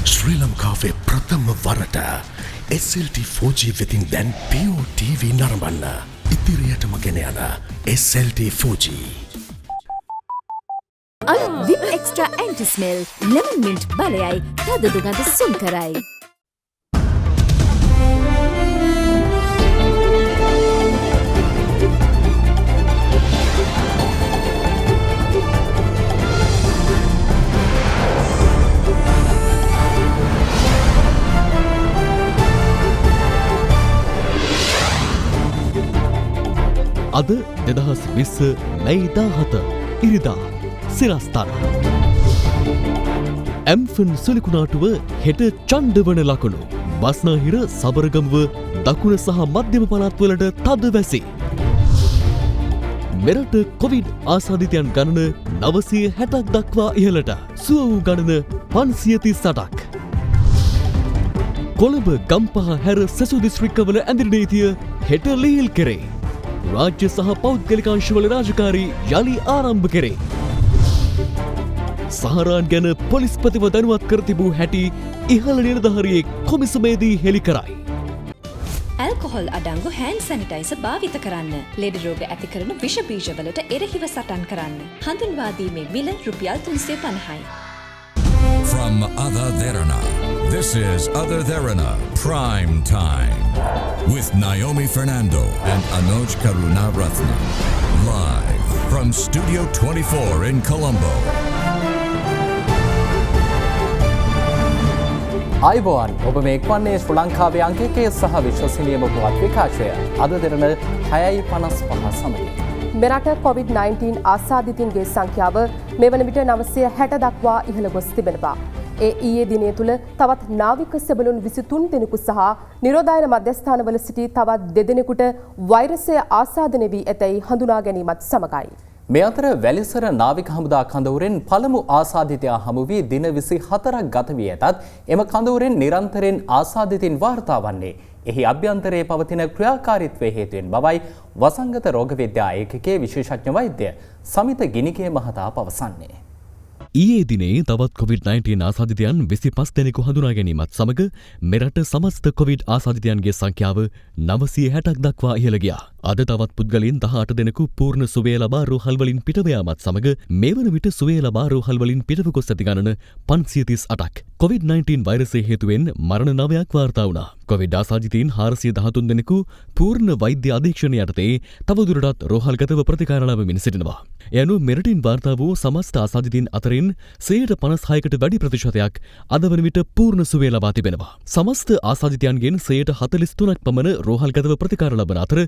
ශ්‍රී ලංකාවේ ප්‍රථම වරට SLT 4G වෙතින් දැන් POTV නරඹන්න. ඉදිරියටම ගෙන යන SLT 4G. අලුත් Vip Extra Anti Smell lemon mint බලයයි තද දුගඳ සුන් කරයි. අද 2020 මැයි 17 ඉරිදා සිරස්තර ඇම්ෆන් සුලිකුණාටුව හෙට චණ්ඩවන ලකුණු බස්නාහිර සබරගමුව දකුණ සහ මධ්‍යම පළාත්වලට තද වැසි මෙරට කොවිඩ් ආසාදිතයන් ගණන 960ක් දක්වා ඉහළට සුව වූ ගණන 538ක් කොළඹ ගම්පහ හැර සෙසු දිස්ත්‍රික්කවල ඇඳිරි නීතිය හෙට ලිහිල් කෙරේ රාජ්‍ය සහ පෞද්ගලිකාංශවල රාජකාරී යළි ආරම්භ කෙරේ. සහරාන් ගැන පොලිස්පතිව දැනුවත් කර තිබූ හැටි ඉහළ නිලධාරියෙක් කොමිසමේදී හෙළි කරයි. ඇල්කොහොල් අඩංගු හෑන්ඩ් සැනිටයිසර් භාවිත කරන්න. ලෙඩ රෝග ඇති කරන විෂ බීජවලට එරෙහිව සටන් කරන්න. හඳුන්වා දීමේ මිල රුපියල් 350යි. From Ada Derana, this is Ada Derana Prime Time with Naomi Fernando and Anuj Karunaratne. Live from Studio 24 in Colombo. අයිබෝන් ඔබ මේ එක්වන්නේ ශ්‍රී ලංකාවේ අංකයේ සහ විශ්වසනීය මොකවත් විකාශය අද දෙරන 6:55 සමගින් මෙරට COVID-19 ආසාදිතින්ගේ සංඛ්‍යාව මෙවන විට 960 දක්වා ඉහළ ගොස් තිබෙනවා. ඊයේ දිනය තුළ තවත් නාවික සෙබළුන් 23 දෙනෙකු සහ නිරෝධායන මධ්‍යස්ථානවල සිටි තවත් 2 දෙනෙකුට වෛරසය ආසාදනය වී ඇතැයි හඳුනා ගැනීමත් සමගයි. මේ අතර වැලිසර නාවික හමුදා කඳවුරෙන් පළමු ආසාදිතයා හමු වී දින 24ක් ගත වී ඇතත් එම කඳවුරෙන් නිරන්තරයෙන් ආසාදිතින් වාර්තා වන්නේ එහි අභ්‍යන්තරයේ පවතින ක්‍රියාකාරීත්වයේ හේතුවෙන් බවයි වසංගත රෝග විද්‍යා ඒකකයේ විශේෂඥ වෛද්‍ය සමිත ගිනිගේ මහතා පවසන්නේ. ඊයේ දිනේ තවත් COVID-19 ආසාදිතයන් 25 දෙනෙකු හඳුනා ගැනීමත් සමග මෙරට සමස්ත COVID ආසාදිතයන්ගේ සංඛ්‍යාව 960ක් දක්වා ඉහළ ගියා. අද තවත් පුද්ගලයන් 18 දෙනෙකු පූර්ණ සුවය ලබා රෝහල් වලින් පිටව යාමත් සමග මේ වන විට සුවය ලබා රෝහල් වලින් පිටව ගොස් ඇති ගණන 538ක්. COVID-19 වෛරසය හේතුවෙන් මරණ 9ක් වාර්තා වුණා. කොවිඩ් ආසාදිතයින් 413 දෙනෙකු පූර්ණ වෛද්‍ය අධීක්ෂණය යටතේ තවදුරටත් රෝහල්ගතව ප්‍රතිකාර ලබමින් සිටිනවා. ඒ අනුව මෙරටින් වාර්තා වූ සමස්ත ආසාදිතයින් අතරින් 56කට වැඩි ප්‍රතිශතයක් අද වන විට පූර්ණ සුවය ලබා තිබෙනවා. සමස්ත ආසාදිතයන්ගෙන් 43ක් පමණ රෝහල්ගතව ප්‍රතිකාර ලබන අතර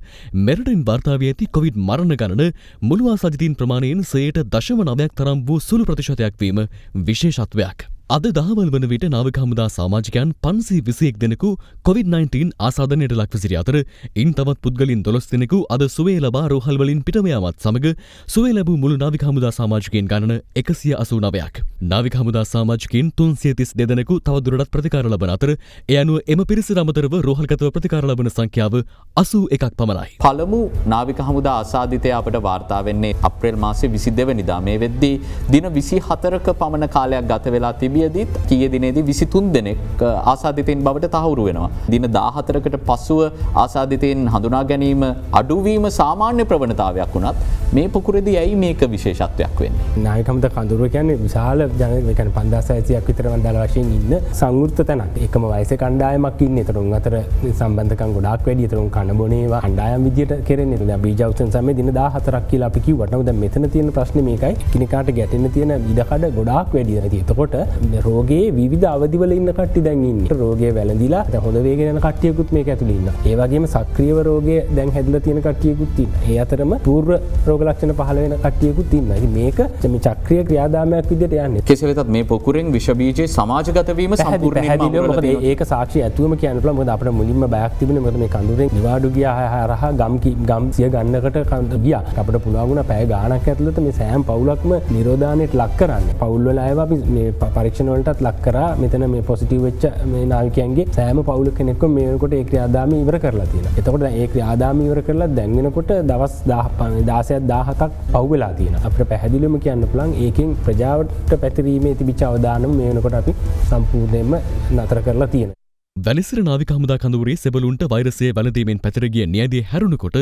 මෙරටින් වාර්තා වී ඇති කොවිඩ් මරණ ගණන මුළු ආසාදිතයින් ප්‍රමාණයෙන් 0.9ක් තරම් වූ සුළු ප්‍රතිශතයක් වීම විශේෂත්වයක්. අද දහවල් වන විට නාවික හමුදා සමාජිකයන් 521 දෙනෙකු COVID-19 ආසාදනයට ලක්ව සිටි අතර ඉන් තවත් පුද්ගලයන් 12 දෙනෙකු අද සුවය ලබා රෝහල් වලින් පිටව යාමත් සමග සුවය ලැබූ මුළු නාවික හමුදා සමාජිකයන් ගණන 189ක්. නාවික හමුදා සමාජිකයන් 332 දෙනෙකු තවදුරටත් ප්‍රතිකාර ලබන අතර ඒ අනුව එම පිරිසට අමතරව රෝහල්ගතව ප්‍රතිකාර ලබන සංඛ්‍යාව 81ක් පමණයි. පළමු නාවික හමුදා ආසාදිතයා අපට වාර්තා වෙන්නේ අප්‍රේල් මාසයේ 22 වෙනිදා මේ වෙද්දී දින 24ක පමණ කාලයක් ගත වෙලා තිබී කීය දිනේදී 23 දෙනෙක් ආසාදිතයින් බවට තහවුරු වෙනවා. දින 14කට පසුව ආසාදිතයින් හඳුනා ගැනීම අඩුවීම සාමාන්‍ය ප්‍රවණතාවයක් වුණත් මේ පුකුරේදී ඇයි මේක විශේෂත්වයක් වෙන්නේ? නාවික හමුදා කඳවුර කියන්නේ විශාල ජන 5600ක් විතර වන්දල වශයෙන් ඉන්න සංවෘත තැනක්. එකම වයසේ කණ්ඩායමක් ඉන්නේ. ඒතරුන් අතර සම්බන්ධකම් ගොඩාක් වැඩි. ඒතරුන් කන බොන ඒවා කණ්ඩායම් විදියට කෙරෙන්නේ. දැන් බීජ ඖෂධ සමයේ දින 14ක් කියලා අපි කිව්වට නමුත් දැන් මෙතන තියෙන ප්‍රශ්නේ මේකයි. එකිනෙකාට ගැටෙන්න තියෙන ඉඩකඩ ගොඩාක් වැඩි. එතකොට රෝගයේ විවිධ අවධිවල ඉන්න කට්ටිය දැන් ඉන්නේ. රෝගය වැළඳිලා දැන් හොඳ වේගෙන යන කට්ටියකුත් මේක ඇතුළේ ඉන්නවා. ඒ වගේම සක්‍රියව රෝගය දැන් හැදිලා තියෙන කට්ටියකුත් ඉන්නවා. ඒ අතරම පූර්ව රෝග ලක්ෂණ පහළ වෙන කට්ටියකුත් ඉන්නවා. ඉතින් මේක මේ චක්‍රීය ක්‍රියාදාමයක් විදිහට යන්නේ. කෙසේ වෙතත් මේ පොකුරෙන් විෂ බීජේ සමාජගත වීම සම්පූර්ණයෙන්ම මොකද ඒක සාක්ෂි ඇතුවම කියන්න පුළුවන්. මොකද අපිට මුලින්ම බයක් තිබුණේ මොකද මේ කඳුරෙන් නිවාඩු ගියා හරහා ගම් සිය ගන්නකට ගියා. අපිට පුළුවන් වුණා පැය ගාණක් ඇතුළත මේ සෑම පවුලක්ම නිරෝධානයට ලක් කරන්න. පවුල් වල අයව අපි මේ පරීක්ෂා පරීක්ෂණවලටත් ලක් කරා මෙතන මේ පොසිටිව් වෙච්ච මේ නාවිකයන්ගේ සෑම පවුල කෙනෙක්ම මේ වෙනකොට ඒ ක්‍රියාදාම ඉවර කරලා තියෙනවා. එතකොට ඒ ක්‍රියාදාම ඉවර කරලා දැන් වෙනකොට දවස් 16ක් 17ක් පහු වෙලා තියෙනවා. අපිට පැහැදිලිවම කියන්න පුළුවන් ඒකෙන් ප්‍රජාවට පැතිරීමේ තිබිච්ච අවදානම මේ වෙනකොට අපි සම්පූර්ණයෙන්ම නතර කරලා තියෙනවා. වැලිසිර නාවික හමුදා කඳවුරේ සෙබළුන්ට වෛරසය වැළඳීමෙන් පැතිරගිය නියැදිය හැරුණකොට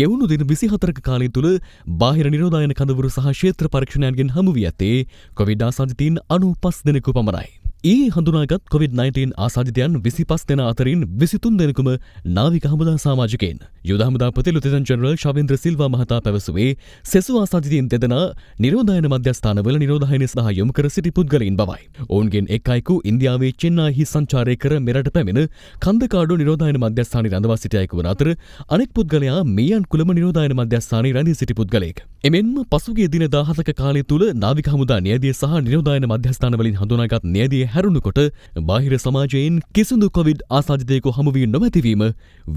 ගෙවුණු දින 24ක කාලය තුළ බාහිර නිරෝධායන කඳවුරු සහ ක්ෂේත්‍ර පරීක්ෂණයන්ගෙන් හමු වී ඇත්තේ කොවිඩ් ආසාදිතයින් 95 දෙනෙකු පමණයි. ඊයේ හඳුනාගත් COVID-19 ආසාදිතයන් 25 දෙනා අතරින් 23 දෙනෙකුම නාවික හමුදා සමාජිකයින්. යුද හමුදාපති ලුතෙනන්ට් ජෙනරල් ශවේන්ද්‍ර සිල්වා මහතා පැවසුවේ සෙසු ආසාදිතයින් දෙදෙනා නිරෝධායන මධ්‍යස්ථානවල නිරෝධායන සඳහා යොමු කර සිටි පුද්ගලයින් බවයි. ඔවුන්ගෙන් එක් අයෙකු ඉන්දියාවේ චෙන්නයිහි සංචාරය කර මෙරට පැමිණ කන්දකාඩු නිරෝධායන මධ්‍යස්ථානයේ රඳවා සිටි අයෙකු වන අතර අනෙක් පුද්ගලයා මීයන් කුලම නිරෝධායන මධ්‍යස්ථානයේ රැඳී සිටි පුද්ගලයෙක්. එමෙන්ම පසුගිය දින 17ක කාලය තුළ නාවික හමුදා නියැදිය සහ නිරෝධායන මධ්‍යස්ථානවලින් හඳුනාගත් නියැදිය හැරුණුකොට බාහිර සමාජයෙන් කිසිදු කොවිඩ් ආසාදිතයෙකු හමු වී නොමැතිවීම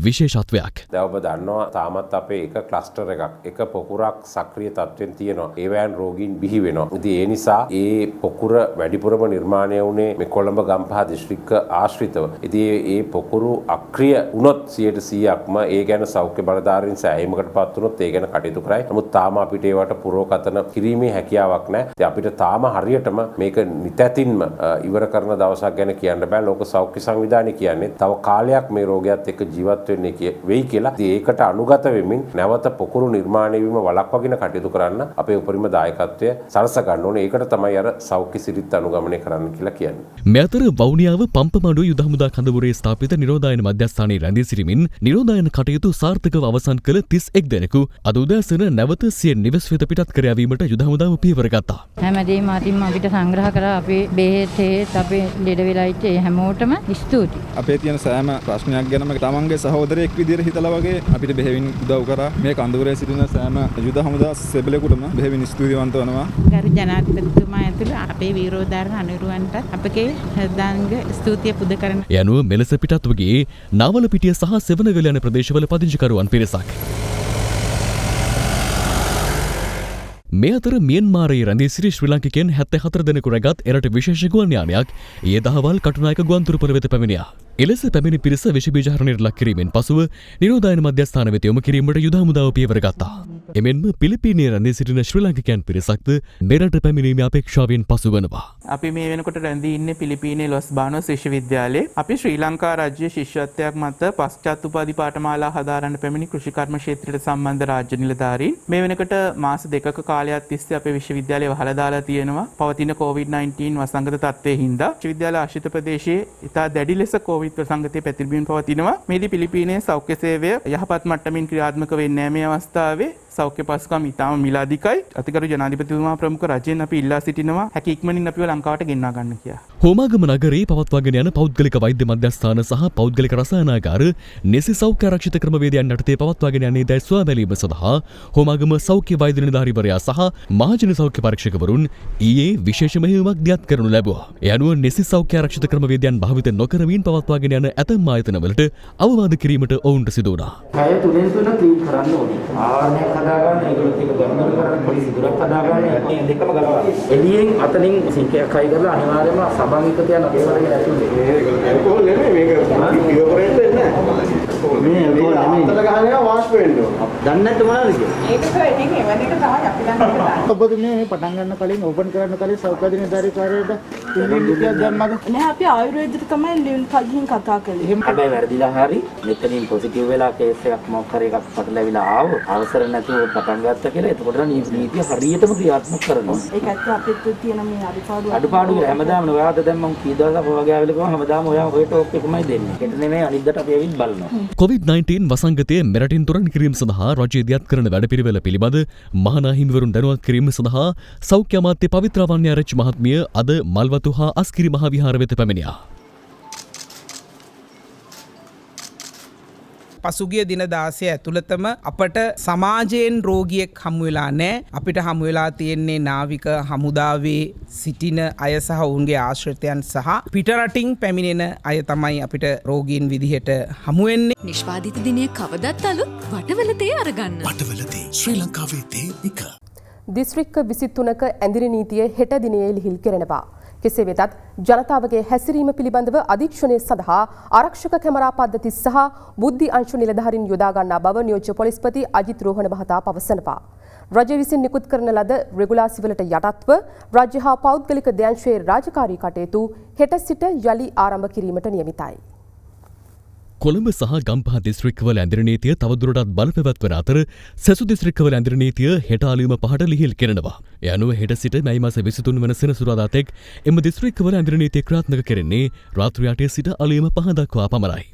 විශේෂත්වයක්. දැන් ඔබ දන්නවා තාමත් අපේ එක ක්ලස්ටර් එකක් එක පොකුරක් සක්‍රිය තත්ත්වෙන් තියෙනවා. ඒවැන් රෝගීන් බිහි වෙනවා. ඉතින් ඒ නිසා ඒ පොකුර වැඩිපුරම නිර්මාණය වුණේ මේ කොළඹ ගම්පහ දිස්ත්‍රික්ක ආශ්‍රිතව. ඉතින් ඒ පොකුරු අක්‍රිය වුණොත් 100%ක්ම ඒ ගැන සෞඛ්‍ය බලධාරීන් සෑහීමකටපත් වුණොත් ඒ ගැන කටයුතු කරයි. නමුත් තාම අපිට ඒවට පුරෝකතන කිරීමේ හැකියාවක් නැහැ. ඉතින් අපිට තාම හරියටම මේක නිතැතින්ම ඉවර කරන දවසක් ගැන කියන්න බෑ. ලෝක සෞඛ්‍ය සංවිධානය කියන්නේ තව කාලයක් මේ රෝගයත් එක්ක ජීවත් වෙන්නේ වෙයි කියලා. ඉතින් ඒකට අනුගත වෙමින් නැවත පොකුරු නිර්මාණය වීම වළක්වාගෙන කටයුතු කරන්න අපේ උපරිම දායකත්වය සලස ගන්න ඕනේ. ඒකට තමයි අර සෞඛ්‍ය සිරිත් අනුගමනය කරන්න කියලා කියන්නේ. මේ අතර වවුනියාව පම්පමඩු යුද හමුදා කඳවුරේ ස්ථාපිත නිරෝධායන මධ්‍යස්ථානයේ රැඳී සිටමින් නිරෝධායන කටයුතු සාර්ථකව අවසන් කළ 31 දෙනෙකු අද උදෑසන නැවත සිය නිවෙස් වෙත පිටත් කර යාවීමට යුද හමුදාව පියවර ගත්තා. හැමදේම අතින්ම අපිට සංග්‍රහ කරලා අපේ බෙහෙත් අපේ ලෙඩ වෙලා ඉච්ච හැමෝටම ස්තුතියි. අපේ තියෙන සෑම ප්‍රශ්නයක් ගැනම තමන්ගේ සහෝදරයෙක් විදිහට හිතලා වගේ අපිට බෙහෙවින් උදව් කරා. මේ කඳවුරේ සිටින සෑම යුද හමුදා සෙබළෙකුටම බෙහෙවින් ස්තුතිවන්ත වෙනවා. ගරු ජනාධිපතිතුමා ඇතුළු අපේ වීරෝදාරණ අනුරුවන්ට අපගේ හෘදයාංග ස්තුතිය පුද කරන. යනුව මෙලෙස පිටත් වගේ නාවලපිටිය සහ සෙවණගල යන ප්‍රදේශවල පදිංචිකරුවන් පිරිසක්. මේ අතර මියන්මාරයේ රැඳී සිටි ශ්‍රී ලාංකිකයන් 74 දෙනෙකු රැගත් එරට විශේෂ ගුවන් යානයක් ඊයේ දහවල් කටුනායක ගුවන්තොටුපළ වෙත පැමිණියා. එලෙස පැමිණි පිරිස විෂ බීජ හරණයට ලක් කිරීමෙන් පසුව නිරෝධායන මධ්‍යස්ථාන වෙත යොමු කිරීමට යුද හමුදාව පියවර ගත්තා. එමෙන්ම පිලිපීනයේ රැඳී සිටින ශ්‍රී ලාංකිකයන් පිරිසක්ද මෙරට පැමිණීමේ අපේක්ෂාවෙන් පසුවනවා. අපි මේ වෙනකොට රැඳී ඉන්නේ පිලිපීනයේ ලොස් බානොස් විශ්වවිද්‍යාලයේ. අපි ශ්‍රී ලංකා රාජ්‍ය ශිෂ්‍යත්වයක් මත පශ්චාත් උපාධි පාඨමාලා හදාරන්න පැමිණි කෘෂිකර්ම ක්ෂේත්‍රයට සම්බන්ධ රාජ්‍ය නිලධාරීන් මේ වෙනකොට මාස 2ක කාලයක් තිස්සේ අපේ විශ්වවිද්‍යාලය වහලා දාලා තියෙනවා. පවතින COVID-19 වසංගත තත්ත්වයේ හින්දා විශ්වවිද්‍යාල ආශ්‍රිත ප්‍රදේශයේ ඉතා දැඩි ලෙස COVID වසංගතයේ පැතිරෙමින් පවතිනවා. මේදී පිලිපීනයේ සෞඛ්‍ය සේවය යහපත් මට්ටමින් ක්‍රියාත්මක වෙන්නේ නැහැ. මේ අවස්ථාවේ සෞඛ්‍ය පසුකම් ඉතාම මිලාදිකයි. අතිගරු ජනාධිපතිතුමා ප්‍රමුඛ රජයෙන් අපි ඉල්ලා සිටිනවා හැකි ඉක්මනින් අපිව ලංකාවට ගෙන්වා ගන්න කියලා. හෝමාගම නගරයේ පවත්වාගෙන යන පෞද්ගලික වෛද්‍ය මධ්‍යස්ථාන සහ පෞද්ගලික රසායනාගාර නිසි සෞඛ්‍ය ආරක්ෂිත ක්‍රමවේදයන් යටතේ පවත්වාගෙන යන්නේ දැයි සොයා බැලීම සඳහා හෝමාගම සෞඛ්‍ය වෛද්‍ය නිලධාරීවරයා සහ මහජන සෞඛ්‍ය පරීක්ෂකවරුන් ඊයේ විශේෂ මෙහෙයුමක් දියත් කරනු ලැබුවා. ඒ අනුව නිසි සෞඛ්‍ය ආරක්ෂිත ක්‍රමවේදයන් භාවිත නොකරමින් පවත්වාගෙන යන ඇතැම් ආයතනවලට අවවාද කිරීමට ඔවුන්ට සිදු වුණා. කය තුනෙන් තුන ක්ලීන් කරන්න ඕනේ. ආවරණයක් හදාගන්න, ඒගොල්ලෝත් එක්ක ගමන කරන්න, පොලිසි දුරක් හදාගන්න, මේ දෙකම ගලවලා. එළියෙන් අතනින් සිංකයක් හයි කරලා අනිවාර්යයෙන්ම සබංගික තියන ඒවලගේ ඇතුලේ. මේක ඇල්කොහොල් නෙමෙයි මේක පියවරේට වෙන්නේ නැහැ. මේ ඇල්කොහොල් නෙමෙයි. අතල ගහනවා වාෂ් වෙන්න ඕන. දන්නේ නැද්ද මොනවද කියන්නේ? ඒක ඉතින් එවැනි එක තමයි අපි දන්නේ. ඔබතුමිය මේ පටන් ගන්න කලින් ඕපන් කරන්න කලින් සෞඛ්‍ය අධිකාරියට ලින්ක් එකක් දැම්මද? නෑ අපි ආයුර්වේදයට තමයි ලින්ක් කලින් කතා කළේ. හැබැයි වැරදිලා හරි මෙතනින් පොසිටිව් වෙලා කේස් එකක් මොකක් හරි එකක් පටලැවිලා ආවොත් අවසර නැතුව පටන් ගත්ත කියලා එතකොට නීතිය හරියටම ක්‍රියාත්මක කරනවා. ඒක ඇත්ත අපිට තියෙන මේ අඩුපාඩු හැමදාම ඔයාට දැන් මම කී දවසක් ඔයගේ ආවිල ගිහම හැමදාම ඔයා ඔය ටෝක් එකමයි දෙන්නේ. ඒක නෙමෙයි අනිද්දාට අපි ඇවිත් බලනවා. COVID-19 වසංගතයේ මෙරටින් තොරන් කිරීම සඳහා රජය ඉදිරිපත් කරන වැඩපිළිවෙල පිළිබඳ මහා හිමිවරුන් දැනුවත් කිරීම සඳහා සෞඛ්‍ය අමාත්‍ය පවිත්‍රා වන්‍යාරච්චි මහත්මිය අද මල්වතු හා අස්කිරි මහා විහාර වෙත පැමිණියා. පසුගිය දින 16 ඇතුළතම අපට සමාජයෙන් රෝගියෙක් හමු වෙලා නැහැ. අපිට හමු වෙලා තියෙන්නේ නාවික හමුදාවේ සිටින අය සහ ඔවුන්ගේ ආශ්‍රිතයන් සහ පිටරටින් පැමිණෙන අය තමයි අපිට රෝගීන් විදිහට හමු වෙන්නේ. නිෂ්පාදිත දිනය කවදත් අලුත් වටවල තේ අරගන්න. වටවල තේ ශ්‍රී ලංකාවේ තේ එක. දිස්ත්‍රික්ක 23ක ඇඳිරි නීතිය හෙට දිනයේ ලිහිල් කෙරෙනවා. කෙසේ වෙතත් ජනතාවගේ හැසිරීම පිළිබඳව අධීක්ෂණය සඳහා ආරක්ෂක කැමරා පද්ධති සහ බුද්ධි අංශු නිලධාරීන් යොදා ගන්නා බව නියෝජ්‍ය පොලිස්පති අජිත් රෝහණ මහතා පවසනවා. රජය විසින් නිකුත් කරන ලද රෙගුලාසිවලට යටත්ව රාජ්‍ය හා පෞද්ගලික දැන්ශයේ රාජකාරී කටයුතු හෙට සිට යලි ආරම්භ කිරීමට නියමිතයි. කොළඹ සහ ගම්පහ දිස්ත්‍රික්කවල ඇඳිරි නීතිය තවදුරටත් බලපැවැත්වන අතර සැසු දිස්ත්‍රික්කවල ඇඳිරි නීතිය හෙට අලුයම 5ට ලිහිල් කෙරෙනවා. ඒ අනුව හෙට සිට මැයි මාස 23 වන සෙනසුරාදා තෙක් එම දිස්ත්‍රික්කවල ඇඳිරි නීතිය ක්‍රියාත්මක කෙරෙන්නේ රාත්‍රී 8 සිට අලුයම 5 දක්වා පමණයි.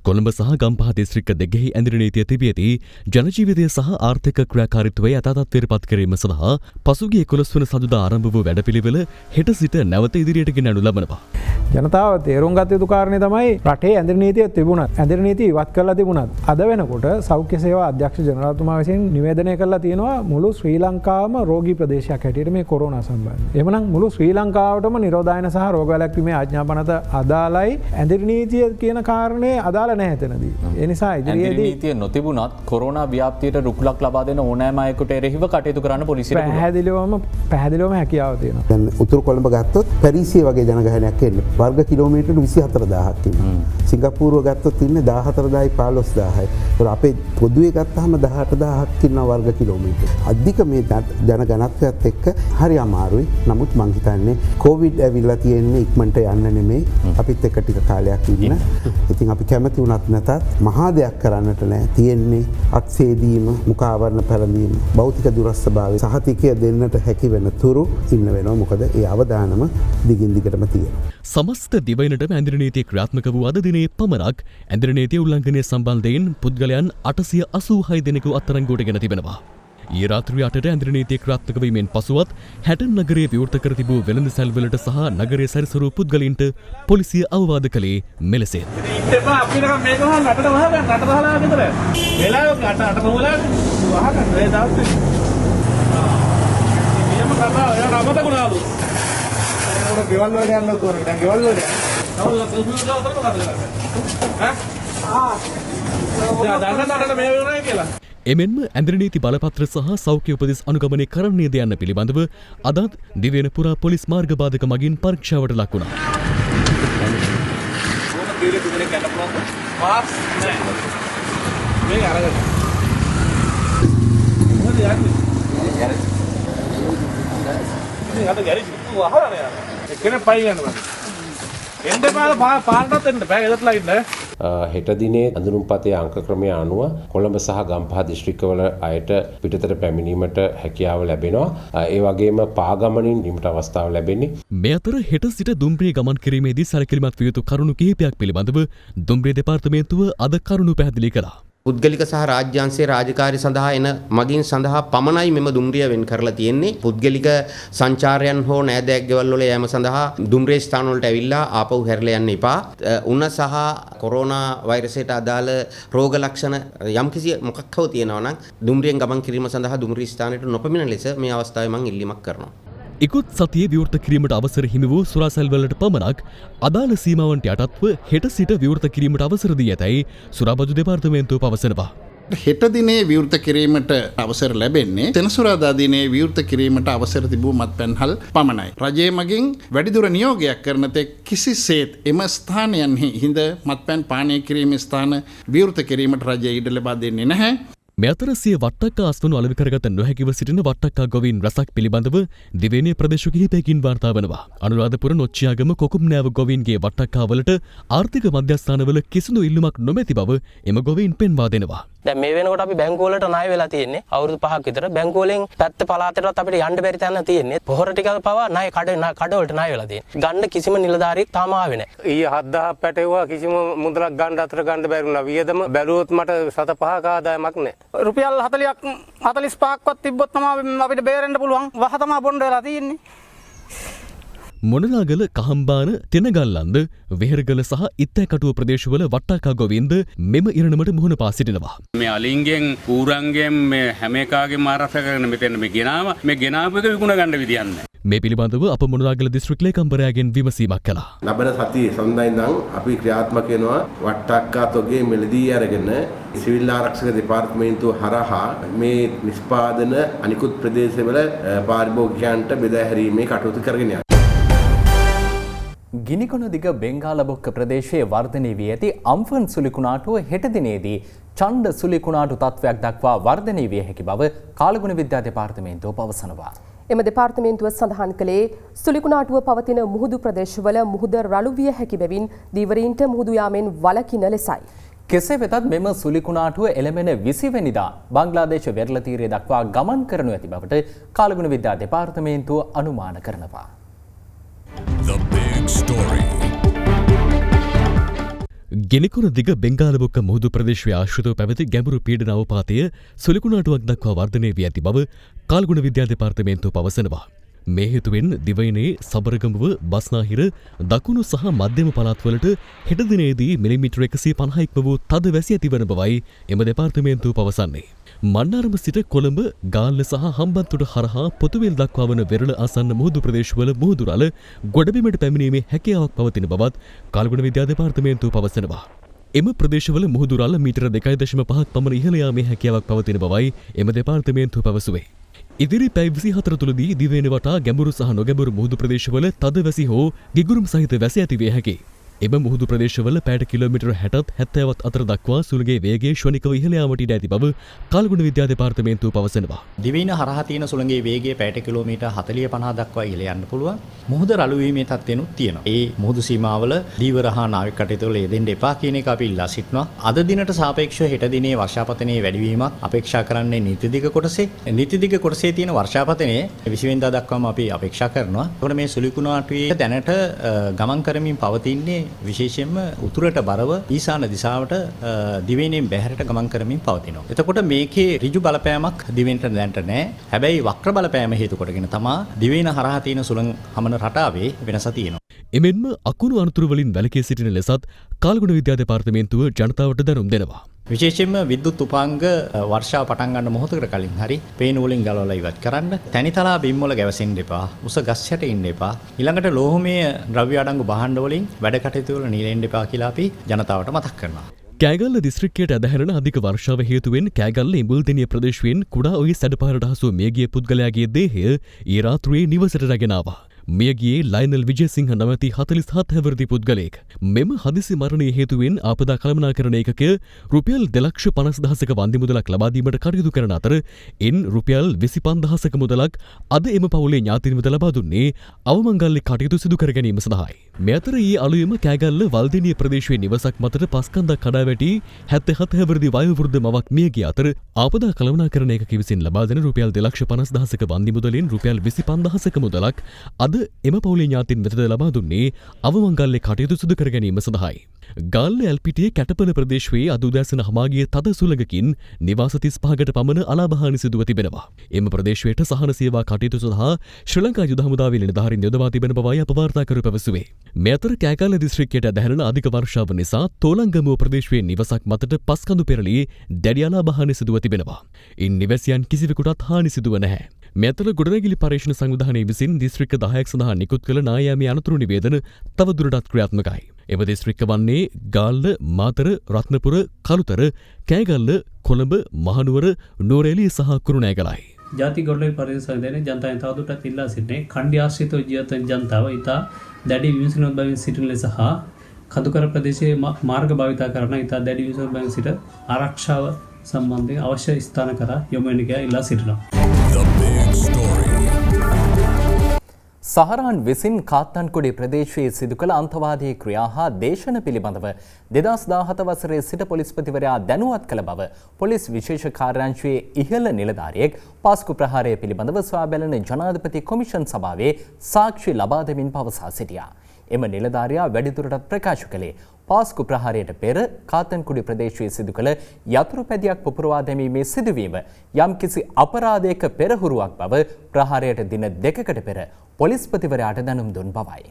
කොළඹ සහ ගම්පහ දිස්ත්‍රික්ක දෙකෙහි ඇඳිරි නීතිය තිබියදී ජනජීවිතය සහ ආර්ථික ක්‍රියාකාරීත්වය යථාතත්වයට පත් කිරීම සඳහා පසුගිය 11 වන සඳුදා ආරම්භ වූ වැඩපිළිවෙල හෙට සිට නැවත ඉදිරියට ගෙනනු ලබනවා. ජනතාව තේරුම් ගත යුතු කාරණේ තමයි රටේ ඇඳිරි නීතිය තිබුණත් ඇඳිරි නීතිය ඉවත් කරලා තිබුණත් අද වෙනකොට සෞඛ්‍ය සේවා අධ්‍යක්ෂ ජනරාල්තුමා විසින් නිවේදනය කරලා තියෙනවා මුළු ශ්‍රී ලංකාවම රෝගී ප්‍රදේශයක් හැටියට මේ කොරෝනා සම්බන්ධයෙන්. එහෙමනම් මුළු ශ්‍රී ලංකාවටම නිරෝධායන සහ රෝග වැළැක්වීමේ ආඥාපනත අදාළයි. ඇඳිරි නීතිය කියන කාරණේ අදාළ නැහැ එතනදී. ඒ නිසා ඉදිරියේදී ඇඳිරි නීතිය නොතිබුණත් කොරෝනා ව්‍යාප්තියට රුකුලක් ලබා දෙන ඕනෑම අයෙකුට එරෙහිව කටයුතු කරන්න පොලිසියට පැහැදිලිවම හැකියාව තියෙනවා. දැන් උතුරු කොළඹ ගත්තොත් පැරිසිය වගේ ජනගහනයක් එන්නේ. වර්ග කිලෝමීටර් 24000ක් ඉන්නවා. සිංගප්පූරුව ගත්තොත් ඉන්නේ 14000යි 15000යි. ඒතර අපේ පොදුවේ ගත්තාම 18000ක් ඉන්නවා වර්ග කිලෝමීටර්. අධික මේ ජන ඝනත්වයත් එක්ක හරි අමාරුයි. නමුත් මං හිතන්නේ කොවිඩ් ඇවිල්ලා තියෙන්නේ ඉක්මනට යන්න නෙමෙයි. අපිත් එක්ක ටික කාලයක් ඉන්න. ඉතින් අපි කැමති වුණත් නැතත් මහා දෙයක් කරන්නට නෑ. තියෙන්නේ අත්සේදීම, මුඛාවරණ පැළඳීම, භෞතික දුරස්ථභාවය සහතිකය දෙන්නට හැකි වෙන තුරු ඉන්න වෙනවා. මොකද ඒ අවදානම දිගින් දිගටම තියෙනවා. සමස්ත දිවයිනට ඇඳිරි නීතිය ක්‍රියාත්මක වූ අද දිනේ පමණක් ඇඳිරි නීතිය උල්ලංඝනය සම්බන්ධයෙන් පුද්ගලයන් 886 දෙනෙකු අත්අඩංගුවට ගෙන තිබෙනවා. ඊයේ රාත්‍රියේ 8ට ඇඳිරි නීතිය ක්‍රියාත්මක වීමෙන් පසුවත් හැටන් නගරයේ විවෘත කර තිබූ වෙළඳසැල්වලට සහ නගරයේ සැරිසරූ පුද්ගලයින්ට පොලිසිය අවවාද කළේ මෙලෙසය. ගෙවල් වලට යන්න ඕනේ. දැන් ගෙවල් වලට. එමෙන්ම ඇඳිරි නීති බලපත්‍ර සහ සෞඛ්‍ය උපදෙස් අනුගමනය කරන්නේද යන්න පිළිබඳව අදත් දිවයින පුරා පොලිස් මාර්ග බාධක මගින් පරීක්ෂාවට ලක් වුණා. හෙට දිනේ අඳුරුම්පතේ අංක ක්‍රමය අනුව කොළඹ සහ ගම්පහ දිස්ත්‍රික්කවල අයට පිටතට පැමිණීමට හැකියාව ලැබෙනවා. ඒ වගේම පාගමනින් නිමට අවස්ථාව ලැබෙන්නේ. මේ අතර හෙට සිට දුම්රිය ගමන් කිරීමේදී සැලකිලිමත් විය යුතු කරුණු කිහිපයක් පිළිබඳව දුම්රිය දෙපාර්තමේන්තුව අද කරුණු පැහැදිලි කළා. පුද්ගලික සහ රාජ්‍යංශයේ රාජකාරී සඳහා එන මගින් සඳහා පමණයි මෙම දුම්රිය වෙන් කරලා තියෙන්නේ. පුද්ගලික සංචාරයන් හෝ නෑදෑයෙක් ගෙවල් වල යෑම සඳහා දුම්රිය ස්ථාන වලට ඇවිල්ලා ආපහු හැරලා යන්න එපා. උණ සහ කොරෝනා වෛරසයට අදාළ රෝග ලක්ෂණ යම්කිසි මොකක් හෝ තියෙනවා නම් දුම්රියෙන් ගමන් කිරීම සඳහා දුම්රිය ස්ථානයට නොපැමිණ ලෙස මේ අවස්ථාවේ මම ඉල්ලීමක් කරනවා. ඉකුත් සතියේ විවෘත කිරීමට අවසර හිමි වූ සුරාසැල්වලට පමණක් අදාළ සීමාවන්ට යටත්ව හෙට සිට විවෘත කිරීමට අවසර දී ඇතැයි සුරාබදු දෙපාර්තමේන්තුව පවසනවා. හෙට දිනේ විවෘත කිරීමට අවසර ලැබෙන්නේ සෙනසුරාදා දිනේ විවෘත කිරීමට අවසර තිබූ මත්පැන්හල් පමණයි. රජය මගින් වැඩිදුර නියෝගයක් කරන තෙක් කිසිසේත් එම ස්ථානයන්හි හිඳ මත්පැන් පානය කිරීමේ ස්ථාන විවෘත කිරීමට රජය ඉඩ ලබා දෙන්නේ නැහැ. මේ අතර සිය වට්ටක්කා අස්වනු අලෙවි කරගත නොහැකිව සිටින වට්ටක්කා ගොවීන් රසක් පිළිබඳව දිවයිනේ ප්‍රදේශ කිහිපයකින් වාර්තා වනවා. අනුරාධපුර නොච්චියාගම කොකුම්නෑව ගොවීන්ගේ වට්ටක්කාවලට ආර්ථික මධ්‍යස්ථානවල කිසිදු ඉල්ලුමක් නොමැති බව එම ගොවීන් පෙන්වා දෙනවා. දැන් මේ වෙනකොට අපි බැංකුව වලට ණය වෙලා තියෙන්නේ අවුරුදු 5ක් විතර. බැංකුව වලින් පැත්ත පළාතටවත් අපිට යන්න බැරි තැන තියෙන්නේ. පොහොර ටිකක් පවා ණය කඩ වලට ණය වෙලා තියෙන්නේ. ගන්න කිසිම නිලධාරියෙක් තාම ආවේ නැහැ. ඊයේ 7000 පැටවුවා කිසිම මුදලක් ගන්න අතර ගන්න බැරි වුණා. වියදම බැලුවොත් මට 7-5ක ආදායමක් නැහැ. රුපියල් 45ක්වත් තිබ්බොත් තමයි අපිට බේරෙන්න පුළුවන්. වහ තමයි බොණ්ඩ වෙලා තියෙන්නේ. මොනලාගල කහම්බාන තෙනගල්ලන්ද වෙහෙරගල සහ ඉත්තෑකටුව ප්‍රදේශවල වට්ටක්කා ගොවීන්ද මෙම ඉරණමට මුහුණ පා සිටිනවා. මේ අලින්ගෙන් ඌරන්ගෙන් මේ හැම එකාගේම ආරක්ෂා කරගෙන මෙතන මේ ගෙනාව මේ ගෙනාව එක විකුණ ගන්න විදියක් නැහැ. මේ පිළිබඳව අප මොනලාගල දිස්ත්‍රික් ලේකම්වරයාගෙන් විමසීමක් කළා. ලබන සතියේ සඳහා ඉඳන් අපි ක්‍රියාත්මක වෙනවා වට්ටක්කා තොගේ මෙලදී අරගෙන සිවිල් ආරක්ෂක දෙපාර්තමේන්තුව හරහා මේ නිෂ්පාදන අනිකුත් ප්‍රදේශවල පාරිභෝගිකයන්ට බෙදා හැරීමේ කටයුතු කරගෙන යනවා. ගිනිකොන දිග බෙංගාලබොක්ක ප්‍රදේශයේ වර්ධනය වී ඇති අම්ෆන් සුලිකුණාටුව හෙට දිනේදී ඡණ්ඩ සුලිකුණාටු තත්ත්වයක් දක්වා වර්ධනය විය හැකි බව කාලගුණ විද්‍යා දෙපාර්තමේන්තුව පවසනවා. එම දෙපාර්තමේන්තුව සඳහන් කළේ සුලිකුණාටුව පවතින මුහුදු ප්‍රදේශවල මුහුද රළු විය හැකි බැවින් දීවරීන්ට මුහුදු යාමෙන් වළකින ලෙසයි. කෙසේ වෙතත් මෙම සුලිකුණාටුව එළමෙන 20 වෙනිදා බංග්ලාදේශ වෙරළ තීරය දක්වා ගමන් කරනු ඇති බවට කාලගුණ විද්‍යා දෙපාර්තමේන්තුව අනුමාන කරනවා. The big story. ගෙනකුණ දිග බෙංගාලබොක්ක මුහුදු ප්‍රදේශයේ ආශ්‍රිතව පැවති ගැඹුරු පීඩන අවපාතය සුලිකුණාටුවක් දක්වා වර්ධනය වී ඇති බව කාල්ගුණ විද්‍යා දෙපාර්තමේන්තුව පවසනවා. මේ හේතුවෙන් දිවයිනේ සබරගමුව බස්නාහිර දකුණු සහ මධ්‍යම පළාත්වලට හෙට දිනේදී මිලිමීටර් 150ක් වූ තද වැසි ඇතිවන බවයි එම දෙපාර්තමේන්තුව පවසන්නේ. මන්නාරම සිට කොළඹ ගාල්ල සහ හම්බන්තොට හරහා පොතුවෙල් දක්වා වන වෙරළ ආසන්න මුහුදු ප්‍රදේශවල මුහුදු රළ ගොඩබිමට පැමිණීමේ හැකියාවක් පවතින බවත් කාල්ගුණ විද්‍යා දෙපාර්තමේන්තුව පවසනවා. එම ප්‍රදේශවල මුහුදු රළ මීටර 2.5ක් පමණ ඉහළ යාමේ හැකියාවක් පවතින බවයි එම දෙපාර්තමේන්තුව පැවසුවේ. ඉදිරි පැය 24 තුළදී දිවයින වටා ගැඹුරු සහ නොගැඹුරු මුහුදු ප්‍රදේශවල තද වැසි හෝ ගිගුරුම් සහිත වැසි ඇති විය හැකියි. එම මුහුදු ප්‍රදේශවල පැයට කිලෝමීටර් 60ත් 70ත් අතර දක්වා සුළඟේ වේගය ශ්වනිකව ඉහළ යාමට ඉඩ ඇති බව කාල්ගුණ විද්‍යා දෙපාර්තමේන්තුව පවසනවා. දිවයින හරහා තියෙන සුළඟේ වේගය පැයට කිලෝමීටර් 40-50 දක්වා ඉහළ යන්න පුළුවන්. මුහුද රළු වීමේ තත්ත්වෙනුත් තියෙනවා. ඒ මුහුදු සීමාවල දීවර හා නාවික කටයුතු වල යෙදෙන්න එපා කියන එක අපි ඉල්ලා සිටිනවා. අද දිනට සාපේක්ෂව හෙට දිනේ වර්ෂාපතනයේ වැඩිවීමක් අපේක්ෂා කරන්නේ නීතිදිග කොටසේ. නීතිදිග කොටසේ තියෙන වර්ෂාපතනය 20 වෙනිදා දක්වාම අපි අපේක්ෂා කරනවා. ඒකට මේ සුලිකුණාටුවේ දැනට ගමන් කරමින් පවතින්නේ විශේෂයෙන්ම උතුරට බරව ඊශාන දිශාවට දිවයිනෙන් බැහැරට ගමන් කරමින් පවතිනවා. එතකොට මේකේ ඍජු බලපෑමක් දිවයිනට දැනට නැහැ. හැබැයි වක්‍ර බලපෑම හේතු කොටගෙන තමයි දිවයින හරහා තියෙන සුළං හමන රටාවේ වෙනස තියෙනවා. එමෙන්ම අකුණු අනතුරු වලින් වැළකී සිටින ලෙසත් කාල්ගුණ විද්‍යා දෙපාර්තමේන්තුව ජනතාවට දැනුම් දෙනවා. විශේෂයෙන්ම විද්‍යුත් උපාංග වර්ෂාව පටන් ගන්න මොහොතකට කලින් හරි පේන වලින් ගලවලා ඉවත් කරන්න. තනිතලා බිම් වල ගැවසෙන්න එපා. උස ගස් යට ඉන්න එපා. ඊළඟට ලෝහමය ද්‍රව්‍ය අඩංගු භාණ්ඩ වලින් වැඩ කටයුතු වල නිරෙන්න එපා කියලා අපි ජනතාවට මතක් කරනවා. කෑගල්ල දිස්ත්‍රික්කයට ඇදහැරෙන අධික වර්ෂාව හේතුවෙන් කෑගල්ල ඉඹුල්දෙනිය ප්‍රදේශයෙන් කුඩා ඔය සැඩපාරට හසුව මියගිය පුද්ගලයාගේ දේහය ඊ රාත්‍රියේ නිවසට රැගෙන ආවා. මියගියේ ලයිනල් විජේසිංහ නමැති 47 හැවිරිදි පුද්ගලයෙක්. මෙම හදිසි මරණය හේතුවෙන් ආපදා කළමනාකරණ ඒකකය රුපියල් 2,50,000ක වන්දි මුදලක් ලබා දීමට කටයුතු කරන අතර ඉන් රුපියල් 25,000ක මුදලක් අද එම පවුලේ ඥාතීන් වෙත ලබා දුන්නේ අවමංගල්‍ය කටයුතු සිදු කර ගැනීම සඳහායි. මේ අතර ඊ අලුයම කෑගල්ල වල්දිනිය ප්‍රදේශයේ නිවසක් මතට පස්කන්දක් කඩා වැටි 77 හැවිරිදි වයෝවෘද්ධ මවක් මිය ගිය අතර ආපදා කළමනාකරණ ඒකක විසින් ලබා දෙන රුපියල් 2,50,000ක වන්දි මුදලින් රුපියල් 25,000ක මුදලක් අද එම පවුලේ ඥාතීන් වෙතද ලබා දුන්නේ අවමංගල්‍ය කටයුතු සිදු කර ගැනීම සඳහායි. ගාල්ල එල්පිටියේ කැටපල ප්‍රදේශයේ අද උදෑසන හමාගිය තද සුළඟකින් නිවාස 35කට පමණ අලාභහානි සිදුව තිබෙනවා. එම ප්‍රදේශයට සහන සේවා කටයුතු සඳහා ශ්‍රී ලංකා යුද හමුදාවේ නිලධාරීන් යොදවා තිබෙන බවයි අප වාර්තාකරු පැවසුවේ. මේ අතර කෑගල්ල දිස්ත්‍රික්කයට ඇදහැරෙන අධික වර්ෂාව නිසා තෝලංගමුව ප්‍රදේශයේ නිවසක් මතට පස්කඳු පෙරළී දැඩි අලාභහානි සිදුව තිබෙනවා. ඉන් නිවැසියන් කිසිවෙකුටත් හානි සිදුව නැහැ. මේ අතර ගොඩනැගිලි පරීක්ෂණ සංවිධානය විසින් දිස්ත්‍රික්ක 10ක් සඳහා නිකුත් කළ නායාමී අනතුරු නිවේදන තවදුරටත් ක්‍රියාත්මකයි. එම දිස්ත්‍රික්ක වන්නේ ගාල්ල, මාතර, රත්නපුර, කළුතර, කෑගල්ල, කොළඹ, මහනුවර, නුවරඑළිය සහ කුරුණෑගලයි. ජාතික ගොඩනැගිලි පරීක්ෂණ සංවිධානයේ ජනතාවෙන් තවදුරටත් ඉල්ලා සිටින්නේ ඛණ්ඩ ආශ්‍රිතව ජීවත් වන ජනතාව ඉතා දැඩි විමසිලිමත් බවින් සිටින ලෙස හා කඳුකර ප්‍රදේශයේ මාර්ග භාවිතා කරන ඉතා දැඩි විමසිලිමත් බවින් සිට ආරක්ෂාව සම්බන්ධයෙන් අවශ්‍ය ස්ථාන කරා යොමු වෙන කියලා ඉල්ලා සිටිනවා. සහරාන් විසින් කාත්තන්කුඩේ ප්‍රදේශයේ සිදු කළ අන්තවාදී ක්‍රියා හා දේශන පිළිබඳව 2017 වසරේ සිට පොලිස්පතිවරයා දැනුවත් කළ බව පොලිස් විශේෂ කාර්යාංශයේ ඉහළ නිලධාරියෙක් පාස්කු ප්‍රහාරය පිළිබඳව සොයා බැලන ජනාධිපති කොමිෂන් සභාවේ සාක්ෂි ලබා දෙමින් පවසා සිටියා. එම නිලධාරියා වැඩිදුරටත් ප්‍රකාශ කළේ පාස්කු ප්‍රහාරයට පෙර කාතන්කුඩි ප්‍රදේශයේ සිදු කළ යතුරු පැදියක් පුපුරවා දැමීමේ සිදුවීම යම්කිසි අපරාධයක පෙරහුරුවක් බව ප්‍රහාරයට දින 2කට පෙර පොලිස්පතිවරයාට දැනුම් දුන් බවයි.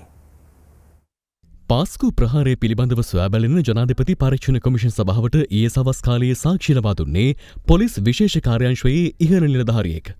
පාස්කු ප්‍රහාරය පිළිබඳව සොයා බැලෙන ජනාධිපති පරීක්ෂණ කොමිෂන් සභාවට ඊයේ සවස් කාලයේ සාක්ෂි ලබා දුන්නේ පොලිස් විශේෂ කාර්යාංශයේ ඉහළ නිලධාරියෙක්.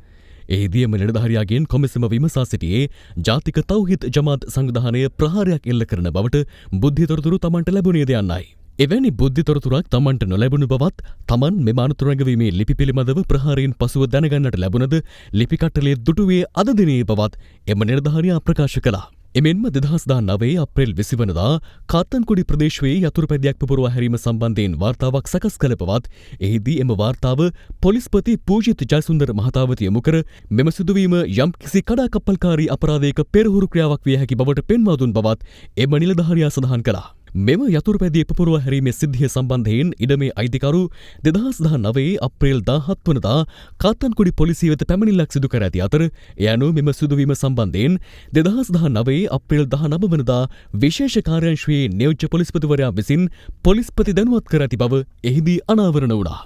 එහිදී එම නිලධාරියාගෙන් කොමිසම විමසා සිටියේ ජාතික තෞහිද් ජමාත් සංවිධානය ප්‍රහාරයක් එල්ල කරන බවට බුද්ධි තොරතුරු තමන්ට ලැබුණේද යන්නයි. එවැනි බුද්ධි තොරතුරක් තමන්ට නොලැබුණු බවත් තමන් මෙම අනතුරු රැඟවීමේ ලිපි පිළිබඳව ප්‍රහාරයෙන් පසුව දැනගන්නට ලැබුණද ලිපි කට්ටලේ දුටුවේ අද දිනේ බවත් එම නිලධාරියා ප්‍රකාශ කළා. එමෙන්ම 2019 අප්‍රේල් 20 වනදා කාත්තන්කුඩි ප්‍රදේශයේ යතුරුපැදියක් පුපුරවා හැරීම සම්බන්ධයෙන් වාර්තාවක් සකස් කළ බවත් එහිදී එම වාර්තාව පොලිස්පති පූජිත් ජයසුන්දර මහතා වෙත යොමු කර මෙම සිදුවීම යම්කිසි කඩාකප්පල්කාරී අපරාධයක පෙරහුරු ක්‍රියාවක් විය හැකි බවට පෙන්වා දුන් බවත් එම නිලධාරියා සඳහන් කළා. මෙම යතුරුපැදිය පුපුරවා හැරීමේ සිද්ධිය සම්බන්ධයෙන් ඉඩමේ අයිතිකරු 2019 අප්‍රේල් 17 වනදා කාත්තන්කුඩි පොලිසිය වෙත පැමිණිල්ලක් සිදු කර ඇති අතර එය අනුව මෙම සිදුවීම සම්බන්ධයෙන් 2019 අප්‍රේල් 19 වනදා විශේෂ කාර්යාංශයේ නියෝජ්‍ය පොලිස්පතිවරයා විසින් පොලිස්පති දැනුවත් කර ඇති බව එහිදී අනාවරණ වුණා.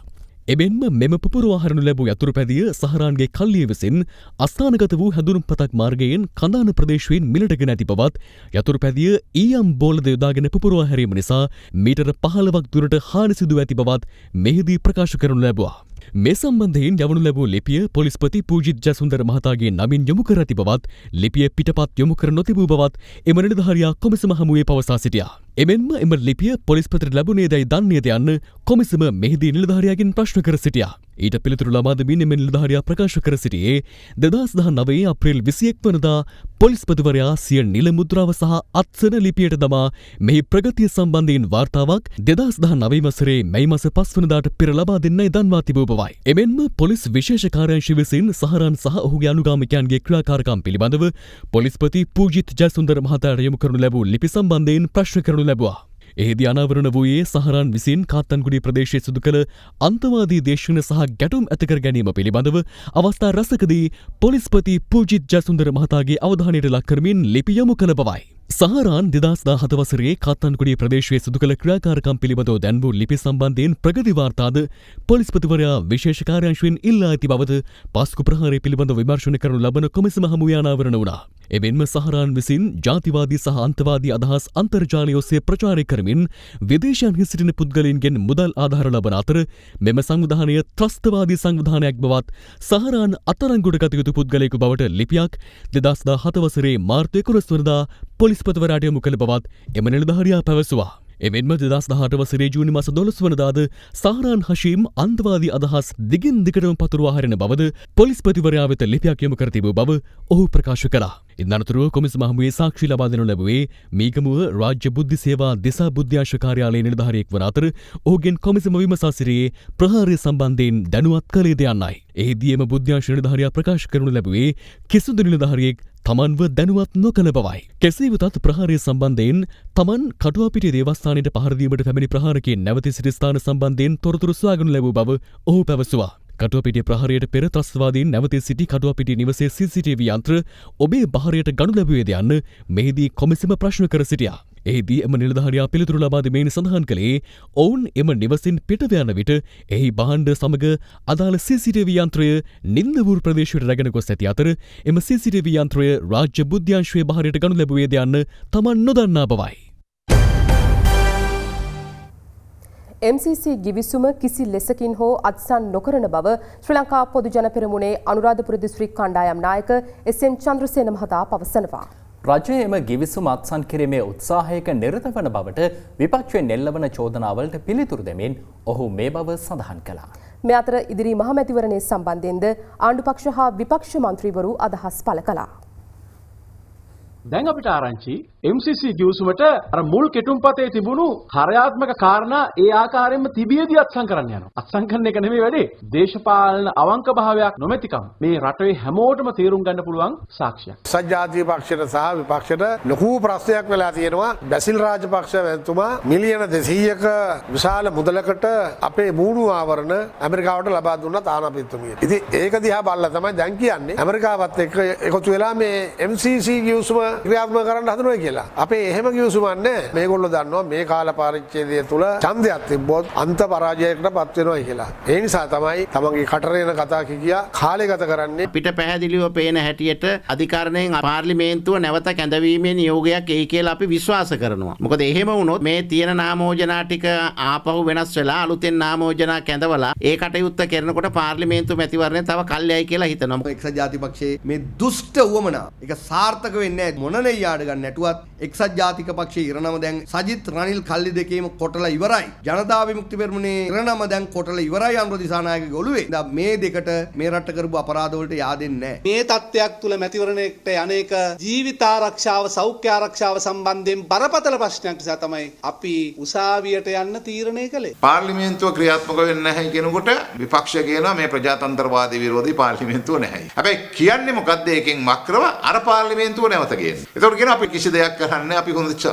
එබෙන්ම මෙම පුපුරවා හරනු ලැබූ යතුරුපැදිය සහරාන්ගේ කල්ලිය විසින් අස්ථානගත වූ හැඳුනුම්පතක් මාර්ගයෙන් කඳාන ප්‍රදේශයෙන් මිලටගෙන ඇති බවත් යතුරුපැදිය ඊයම් බෝලද යොදාගෙන පුපුරවා හැරීම නිසා මීටර 15ක් දුරට හානි සිදුව ඇති බවත් මෙහිදී ප්‍රකාශ කරනු ලැබුවා. මේ සම්බන්ධයෙන් යවනු ලැබූ ලිපිය පොලිස්පති පූජිත් ජයසුන්දර මහතාගේ නමින් යොමු කර ඇති බවත් ලිපිය පිටපත් යොමු කර නොතිබූ බවත් එම නිලධාරියා කොමිසම හමුවේ පවසා සිටියා. එමෙන්ම එම ලිපිය පොලිස්පතිට ලැබුණේදැයි දන්නේද යන්න කොමිසම මෙහිදී නිලධාරියාගෙන් ප්‍රශ්න කර සිටියා. ඊට පිළිතුරු ලබා දෙමින් එම නිලධාරියා ප්‍රකාශ කර සිටියේ 2019 අප්‍රේල් 21 වනදා පොලිස්පතිවරයා සිය නිල මුද්‍රාව සහ අත්සන ලිපියට දමා මෙහි ප්‍රගතිය සම්බන්ධයෙන් වාර්තාවක් 2019 වසරේ මැයි මාස 5 වනදාට පෙර ලබා දෙන්නයි දන්වා තිබූ බවයි. එමෙන්ම පොලිස් විශේෂ කාර්යාංශය විසින් සහරන් සහ ඔහුගේ අනුගාමිකයන්ගේ ක්‍රියාකාරකම් පිළිබඳව පොලිස්පති පූජිත් ජයසුන්දර මහතාට යොමු කරනු ලැබූ ලිපි සම්බන්ධයෙන් ප්‍රශ්න කරනු ලැබුවා. එහිදී අනාවරණ වූයේ සහරන් විසින් කාත්තන්කුඩි ප්‍රදේශයේ සිදු කළ අන්තවාදී දේශන සහ ගැටුම් ඇතිකර ගැනීම පිළිබඳව අවස්ථා රැසකදී පොලිස්පති පූජිත් ජයසුන්දර මහතාගේ අවධානයට ලක් කරමින් ලිපි යොමු කළ බවයි. සහරාන් 2017 වසරේ කාත්තන්කුඩි ප්‍රදේශයේ සිදු කළ ක්‍රියාකාරකම් පිළිබඳව දැන් වූ ලිපි සම්බන්ධයෙන් ප්‍රගති වාර්තාද පොලිස්පතිවරයා විශේෂ කාර්යාංශයෙන් ඉල්ලා ඇති බවද පාස්කු ප්‍රහාරය පිළිබඳව විමර්ශන කරනු ලබන කොමිසම හමුවේ අනාවරණ වුණා. එමෙන්ම සහරාන් විසින් ජාතිවාදී සහ අන්තවාදී අදහස් අන්තර්ජාලය ඔස්සේ ප්‍රචාරය කරමින් විදේශයන්හි සිටින පුද්ගලයන්ගෙන් මුදල් ආධාර ලබන අතර මෙම සංවිධානය ත්‍රස්තවාදී සංවිධානයක් බවත් සහරාන් අත්අඩංගුවට ගත යුතු පුද්ගලයෙකු බවට ලිපියක් 2017 වසරේ මාර්තු 11 වනදා පොලිස්පතිවරයාට යොමු කළ බවත් එම නිලධාරියා පැවසුවා. එමෙන්ම 2018 වසරේ ජූනි මාස 12 වනදාද සහරාන් හෂීම් අන්තවාදී අදහස් දිගින් දිගටම පතුරවා හරින බවද පොලිස්පතිවරයා වෙත ලිපියක් යොමු කර තිබූ බව ඔහු ප්‍රකාශ කළා. ඉන් අනතුරුව කොමිසම හමුවේ සාක්ෂි ලබා දෙනු ලැබුවේ මීගමුව රාජ්‍ය බුද්ධි සේවා දිසා බුද්ධ්‍යාංශ කාර්යාලයේ නිලධාරියෙක් වන අතර ඔහුගෙන් කොමිසම විමසා සිටියේ ප්‍රහාරය සම්බන්ධයෙන් දැනුවත් කළේද යන්නයි. එහිදී එම බුද්ධ්‍යාංශ නිලධාරියා ප්‍රකාශ කරනු ලැබුවේ කිසිදු නිලධාරියෙක් තමන්ව දැනුවත් නොකළ බවයි. කෙසේ වෙතත් ප්‍රහාරය සම්බන්ධයෙන් තමන් කටුවාපිටිය දේවස්ථානයට පහර දීමට පැමිණි ප්‍රහාරකයන් නැවත සිටි ස්ථාන සම්බන්ධයෙන් තොරතුරු සොයාගනු ලැබූ බව ඔහු පැවසුවා. කටුවපිටිය ප්‍රහාරයට පෙර ත්‍රස්තවාදීන් නැවත සිටි කටුවපිටිය නිවසේ CCTV යන්ත්‍ර ඔබේ බහරයට ගනු ලැබුවේද යන්න මෙහිදී කොමිසම ප්‍රශ්න කර සිටියා. එහිදී එම නිලධාරියා පිළිතුරු ලබා දෙමින් සඳහන් කළේ ඔවුන් එම නිවසින් පිටව යන විට එහි භාණ්ඩ සමග අදාළ CCTV යන්ත්‍රය නින්දවුරු ප්‍රදේශයට රැගෙන ගොස් ඇති අතර එම CCTV යන්ත්‍රය රාජ්‍ය බුද්ධ්‍යාංශයේ බහරයට ගනු ලැබුවේද යන්න තමන් නොදන්නා බවයි. MCC ගිවිසුම කිසි ලෙසකින් හෝ අත්සන් නොකරන බව ශ්‍රී ලංකා පොදු ජන පෙරමුණේ අනුරාධපුර දිස්ත්‍රික් කණ්ඩායම් නායක SN චන්ද්‍රසේන මහතා පවසනවා. රජය එම ගිවිසුම අත්සන් කිරීමේ උත්සාහයක නිරත වන බවට විපක්ෂයෙන් එල්ලවන චෝදනාවලට පිළිතුරු දෙමින් ඔහු මේ බව සඳහන් කළා. මේ අතර ඉදිරි මහමැතිවරණය සම්බන්ධයෙන්ද ආණ්ඩුපක්ෂ හා විපක්ෂ මන්ත්‍රීවරු අදහස් පළ කළා. දැන් අපිට ආරංචි MCC ගිවිසුමට අර මුල් කෙටුම්පතේ තිබුණු හරයාත්මක කාරණා ඒ ආකාරයෙන්ම තිබියදී අත්සන් කරන්න යනවා. අත්සන් කරන එක නෙමෙයි වැඩේ. දේශපාලන අවංක භාවයක් නොමැතිකම මේ රටේ හැමෝටම තේරුම් ගන්න පුළුවන් සාක්ෂියක්. සජාතීය පක්ෂයට සහ විපක්ෂයට ලොකු ප්‍රශ්නයක් වෙලා තියෙනවා. බැසිල් රාජපක්ෂ මැතිතුමා මිලියන 200ක විශාල මුදලකට අපේ මූණු ආවරණ ඇමරිකාවට ලබා දුන්නා තානාපතිතුමියට. ඉතින් ඒක දිහා බලලා තමයි දැන් කියන්නේ ඇමරිකාවත් එක්ක එකතු වෙලා මේ MCC ගිවිසුම ක්‍රියාත්මක කරන්න හදනවා කියලා. අපේ එහෙම ගිවිසුමක් නැහැ. මේගොල්ලෝ දන්නවා මේ කාල පරිච්ඡේදය තුල ඡන්දයක් තිබ්බොත් අන්ත පරාජයකට පත් වෙනවා කියලා. ඒ නිසා තමයි තමන්ගේ කටරේන කතා කියා කාලය ගත කරන්නේ. පිට පැහැදිලිව පේන හැටියට අධිකරණයෙන් පාර්ලිමේන්තුව නැවත කැඳවීමේ නියෝගයක් එයි කියලා අපි විශ්වාස කරනවා. මොකද එහෙම වුණොත් මේ තියෙන නාමෝජනා ටික ආපහු වෙනස් වෙලා අලුතෙන් නාමෝජනා කැඳවලා ඒ කටයුත්ත කරනකොට පාර්ලිමේන්තු මැතිවරණය තව කල්යයි කියලා හිතනවා. එක්සත් ජාතික පක්ෂයේ මේ දුෂ්ට උවමනා ඒක සාර්ථක වෙන්නේ නැහැ. මොන නෙయ్యాඩ ගන්න නැටුවත් එක්සත් ජාතික පක්ෂයේ ඉරණම දැන් සජිත් රනිල් කල්ලි දෙකේම කොටලා ඉවරයි. ජනතා විමුක්ති පෙරමුණේ ඉරණම දැන් කොටලා ඉවරයි අනුර දිසානායකගේ ඔළුවේ. දැන් මේ දෙකට මේ රට කරපු අපරාධ වලට yaadෙන්නේ නැහැ. මේ තත්ත්වයක් තුල මැතිවරණයකට අනේක ජීවිත ආරක්ෂාව සෞඛ්‍ය ආරක්ෂාව සම්බන්ධයෙන් බරපතල ප්‍රශ්නයක් නිසා තමයි අපි උසාවියට යන්න තීරණය කළේ. පාර්ලිමේන්තුව ක්‍රියාත්මක වෙන්නේ නැහැ කෙනෙකුට විපක්ෂය කියනවා මේ ප්‍රජාතන්ත්‍රවාදී විරෝධී පාර්ලිමේන්තුව නැහැ. හැබැයි කියන්නේ මොකද්ද ඒකෙන් වක්‍රව අර පාර්ලිමේන්තුව නැවත ගේන්නේ. ඒතකොට කියනවා අපි කිසි දෙයක් කරන්නේ අපි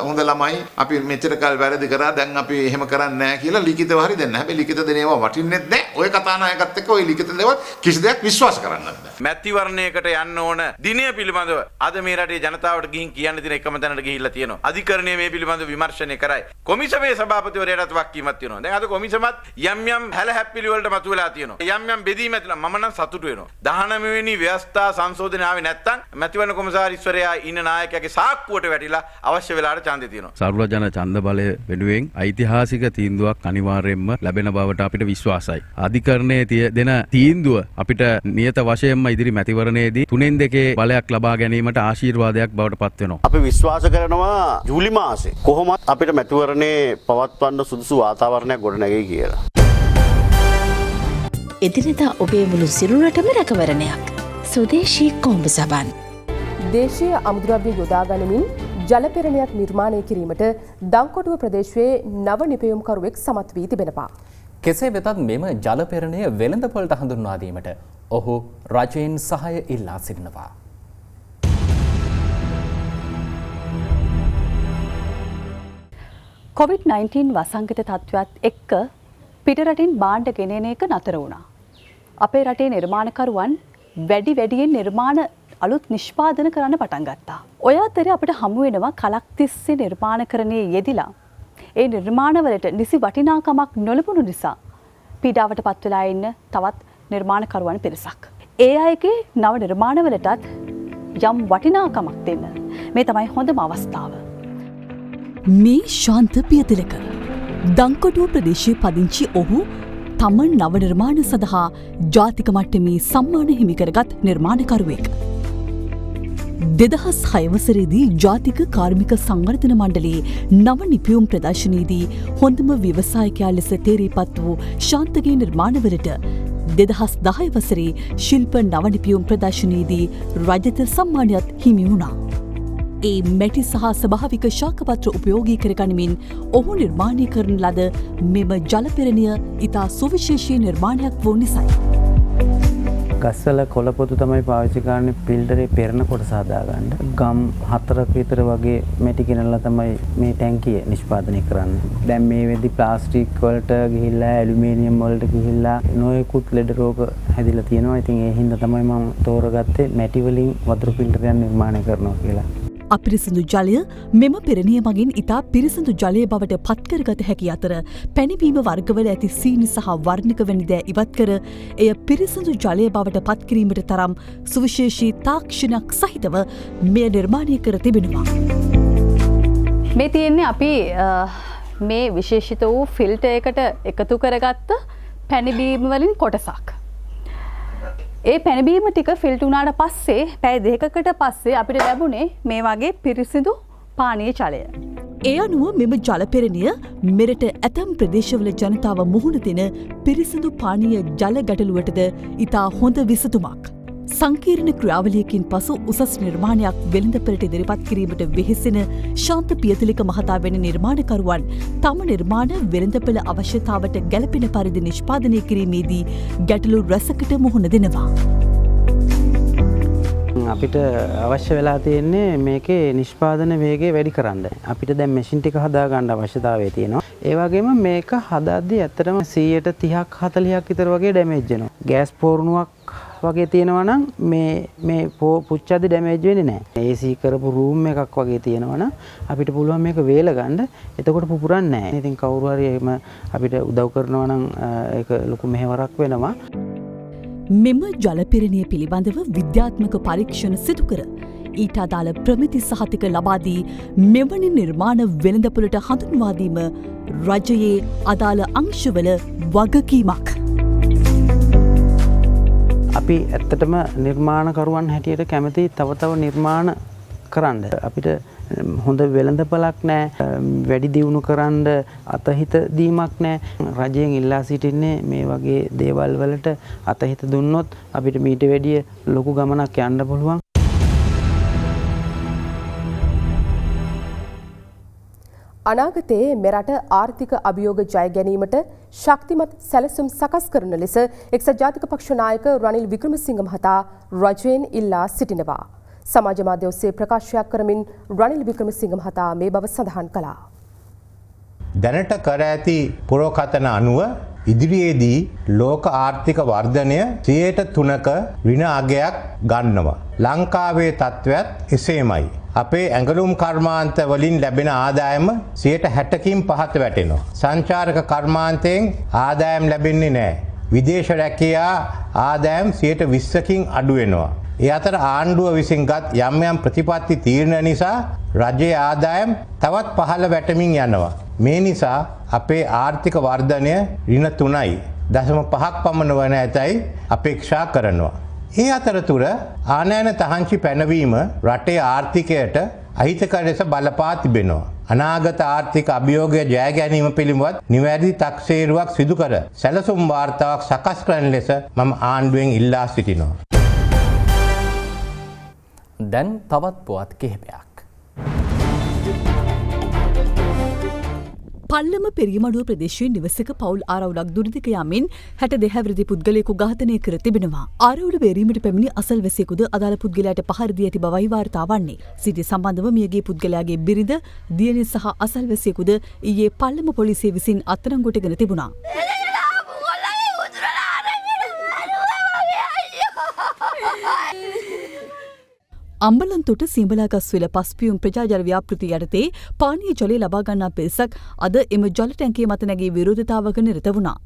හොඳ ළමයි අපි මෙච්චර කල් වැරදි කරා දැන් අපි එහෙම කරන්නේ නැහැ කියලා ලිඛිතව හරි දෙන්න. හැබැයි ලිඛිත දෙනේවා වටින්නේ නැහැ. ඔය කතානායකත් එක්ක ඔය ලිඛිත දේවල් කිසි දෙයක් විශ්වාස කරන්නත් බෑ. මැතිවරණයකට යන්න ඕන දිනය පිළිබඳව අද මේ රටේ ජනතාවට ගිහින් කියන්න තියෙන එකම තැනට ගිහිල්ලා තියෙනවා. අධිකරණය මේ පිළිබඳව විමර්ශනය කරයි. කොමිසමේ සභාපතිවරයාටත් වක්කීමක් තියෙනවා. දැන් අද කොමිසමත් යම් යම් හැලහැප්පිලි වලට මතුවලා තියෙනවා. යම් යම් බෙදීම් ඇතිලා මම නම් සතුටු වෙනවා. 19 වෙනි ව්‍යවස්ථා සංශෝධනය ආවේ නැත්තම් මැතිවරණ කොමසාරිස්වරයා ඉන්න නායකයාගේ සාක්කුවට වැටිලා අවශ්‍ය වෙලාවට ඡන්දය තියෙනවා. සර්වජන ඡන්ද බලය වෙනුවෙන් ඓතිහාසික තීන්දුවක් අනිවාර්යයෙන්ම ලැබෙන බවට අපිට විශ්වාසයි. අධිකරණයේ දෙන තීන්දුව අපිට නියත වශයෙන්ම ඉදිරි මැතිවරණයේදී 3/2 බලයක් ලබා ගැනීමට ආශිර්වාදයක් බවට පත් වෙනවා. අපි විශ්වාස කරනවා ජූලි මාසේ කොහොමත් අපිට මැතිවරණේ පවත්වන්න සුදුසු වාතාවරණයක් ගොඩනැගෙයි කියලා. එදිනෙදා ඔබේ මුළු සිරුරටම රැකවරණයක්. සුදේශී කොම්බු සබන්. දේශීය අමුද්‍රව්‍ය යොදා ගනිමින් ජලපෙරණයක් නිර්මාණය කිරීමට දංකොටුව ප්‍රදේශයේ නව නිපැයුම්කරුවෙක් සමත් වී තිබෙනවා. කෙසේ වෙතත් මෙම ජලපෙරණය වෙළඳපොළට හඳුන්වා දීමට ඔහු රජයෙන් සහාය ඉල්ලා සිටිනවා. COVID-19 වසංගත තත්ත්වයක් එක්ක පිටරටින් භාණ්ඩ ගෙනෙන එක නතර වුණා. අපේ රටේ නිර්මාණකරුවන් වැඩියෙන් නිර්මාණ අලුත් නිෂ්පාදන කරන්න පටන් ගත්තා. ඔය අතරේ අපිට හමු වෙනවා කලක් තිස්සේ නිර්මාණකරණයේ යෙදිලා ඒ නිර්මාණවලට නිසි වටිනාකමක් නොලැබුණු නිසා පීඩාවට පත් වෙලා ඉන්න තවත් නිර්මාණකරුවන් පිරිසක්. ඒ අයගේ නව නිර්මාණවලටත් යම් වටිනාකමක් දෙන්න මේ තමයි හොඳම අවස්ථාව. මේ ශාන්ත පියතිලක දංකොටුව ප්‍රදේශයේ පදිංචි ඔහු තම නව නිර්මාණ සඳහා ජාතික මට්ටමේ සම්මාන හිමි කරගත් නිර්මාණකරුවෙක්. 2006 වසරේදී ජාතික කාර්මික සංවර්ධන මණ්ඩලයේ නව නිපැයුම් ප්‍රදර්ශනයේදී හොඳම ව්‍යවසායකයා ලෙස තේරීපත් වූ ශාන්තගේ නිර්මාණවලට 2010 වසරේ ශිල්ප නව නිපැයුම් ප්‍රදර්ශනයේදී රජත සම්මානයත් හිමි වුණා. ඒ මැටි සහ ස්වභාවික ශාකපත්‍ර උපයෝගී කරගනිමින් ඔහු නිර්මාණය කරන ලද මෙම ජලපෙරණිය ඉතා සුවිශේෂී නිර්මාණයක් වූ නිසයි. ගස්වල කොළපොතු තමයි පාවිච්චි කරන්නේ පිල්ටරේ පෙරන කොටස හදාගන්න. ගම් 4ක් විතර වගේ මැටි ගෙනල්ලා තමයි මේ ටැංකිය නිෂ්පාදනය කරන්නේ. දැන් මේ වෙද්දි ප්ලාස්ටික් වලට ගිහිල්ලා ඇලුමිනියම් වලට ගිහිල්ලා නොයෙකුත් ලෙඩ රෝග හැදිලා තියෙනවා. ඉතින් ඒ හින්දා තමයි මම තෝරගත්තේ මැටි වලින් වතුර පිල්ටරයක් නිර්මාණය කරනවා කියලා. අපිරිසිදු ජලය මෙම පෙරණිය මගින් ඉතා පිරිසිදු ජලය බවට පත්කරගත හැකි අතර පැණිබීම වර්ගවල ඇති සීනි සහ වර්ණික වැනි දෑ ඉවත් කර එය පිරිසිදු ජලය බවට පත්කිරීමට තරම් සුවිශේෂී තාක්ෂණයක් සහිතව මෙය නිර්මාණය කර තිබෙනවා. මේ තියෙන්නේ අපි මේ විශේෂිත වූ ෆිල්ටර් එකට එකතු කරගත්ත පැණිබීම වලින් කොටසක්. ඒ පැණිබීම ටික ෆිල්ටර් වුණාට පස්සේ පැය දෙකකට පස්සේ අපිට ලැබුණේ මේ වගේ පිරිසිදු පානීය ජලය. ඒ අනුව මෙම ජලපෙරණිය මෙරට ඇතැම් ප්‍රදේශවල ජනතාව මුහුණ දෙන පිරිසිදු පානීය ජල ගැටලුවටද ඉතා හොඳ විසඳුමක්. සංකීර්ණ ක්‍රියාවලියකින් පසු උසස් නිර්මාණයක් වෙළඳපළට ඉදිරිපත් කිරීමට වෙහෙසෙන ශාන්ත පියතිලක මහතා වැනි නිර්මාණකරුවන් තම නිර්මාණ වෙළඳපළ අවශ්‍යතාවට ගැලපෙන පරිදි නිෂ්පාදනය කිරීමේදී ගැටලු රැසකට මුහුණ දෙනවා. අපිට අවශ්‍ය වෙලා තියෙන්නේ මේකේ නිෂ්පාදන වේගය වැඩි කරන්න. අපිට දැන් මැෂින් ටික හදා ගන්න අවශ්‍යතාවය තියෙනවා. ඒ වගේම මේක හදද්දී ඇත්තටම 130ක් 40ක් විතර වගේ ඩැමේජ් වෙනවා. ගෑස් පෝරණුවක් වගේ තියෙනවා නම් මේ පුච්චද්දි ඩැමේජ් වෙන්නේ නැහැ. AC කරපු රූම් එකක් වගේ තියෙනවා නම් අපිට පුළුවන් මේක වේල ගන්න. එතකොට පුපුරන්නේ නැහැ. ඉතින් කවුරු හරි එහෙම අපිට උදව් කරනවා නම් ඒක ලොකු මෙහෙවරක් වෙනවා. මෙම ජලපෙරණිය පිළිබඳව විද්‍යාත්මක පරීක්ෂණ සිදු කර ඊට අදාළ ප්‍රමිති සහතික ලබා දී මෙවැනි නිර්මාණ වෙළඳපොළට හඳුන්වා දීම රජයේ අදාළ අංශවල වගකීමක්. අපි ඇත්තටම නිර්මාණකරුවන් හැටියට කැමති තව නිර්මාණ කරන්න. අපිට හොඳ වෙළඳපළක් නැහැ. වැඩි දියුණු කරන්න අතහිත දීමක් නැහැ. රජයෙන් ඉල්ලා සිටින්නේ මේ වගේ දේවල් වලට අතහිත දුන්නොත් අපිට මීට වැඩිය ලොකු ගමනක් යන්න පුළුවන්. අනාගතයේ මෙරට ආර්ථික අභියෝග ජය ගැනීමට ශක්තිමත් සැලසුම් සකස් කරන ලෙස එක්සත් ජාතික පක්ෂ නායක රනිල් වික්‍රමසිංහ මහතා රජයෙන් ඉල්ලා සිටිනවා. සමාජ මාධ්‍ය ඔස්සේ ප්‍රකාශයක් කරමින් රනිල් වික්‍රමසිංහ මහතා මේ බව සඳහන් කළා. දැනට කර ඇති පුරෝකථන අනුව ඉදිරියේදී ලෝක ආර්ථික වර්ධනය 3%ක ඍණ අගයක් ගන්නවා. ලංකාවේ තත්ත්වයත් එසේමයි. අපේ ඇඟලුම් කර්මාන්ත වලින් ලැබෙන ආදායම 60%කින් පහත වැටෙනවා. සංචාරක කර්මාන්තයෙන් ආදායම් ලැබෙන්නේ නැහැ. විදේශ රැකියා ආදායම් 20%කින් අඩු වෙනවා. ඒ අතර ආණ්ඩුව විසින් ගත් යම් යම් ප්‍රතිපත්ති තීරණ නිසා රජයේ ආදායම් තවත් පහළ වැටමින් යනවා. මේ නිසා අපේ ආර්ථික වර්ධනය ඍණ 3.5ක් පමණ වන ඇතැයි අපේක්ෂා කරනවා. ඒ අතරතුර ආනයන තහංචි පැනවීම රටේ ආර්ථිකයට අහිතකර ලෙස බලපා තිබෙනවා. අනාගත ආර්ථික අභියෝගය ජය ගැනීම පිළිබඳ නිවැරදි තක්සේරුවක් සිදු කර සැලසුම් වාර්තාවක් සකස් කරන ලෙස මම ආණ්ඩුවෙන් ඉල්ලා සිටිනවා. දැන් තවත් පුවත් කිහිපයක්. පල්ලම පෙරියමඩුව ප්‍රදේශයේ නිවසක පවුල් ආරවුලක් දුර්ධික යමින් 62 හැවිරිදි පුද්ගලයෙකු ඝාතනය කර තිබෙනවා. ආරවුල බේරීමට පැමිණි අසල්වැසියෙකුද අදාළ පුද්ගලයාට පහර දී ඇති බවයි වාර්තා වන්නේ. සිටි සම්බන්ධව මියගිය පුද්ගලයාගේ බිරිඳ, දියණිය සහ අසල්වැසියෙකුද ඊයේ පල්ලම පොලිසිය විසින් අත්අඩංගුවටගෙන තිබුණා. අම්බලන්තොට සිඹලාගස්විල පස්පියුම් ප්‍රජාජල ව්‍යාපෘති යටතේ පානීය ජලය ලබා ගන්නා පිරිසක් අද එම ජල ටැංකිය මත නැගී විරෝධතාවක නිරත වුණා.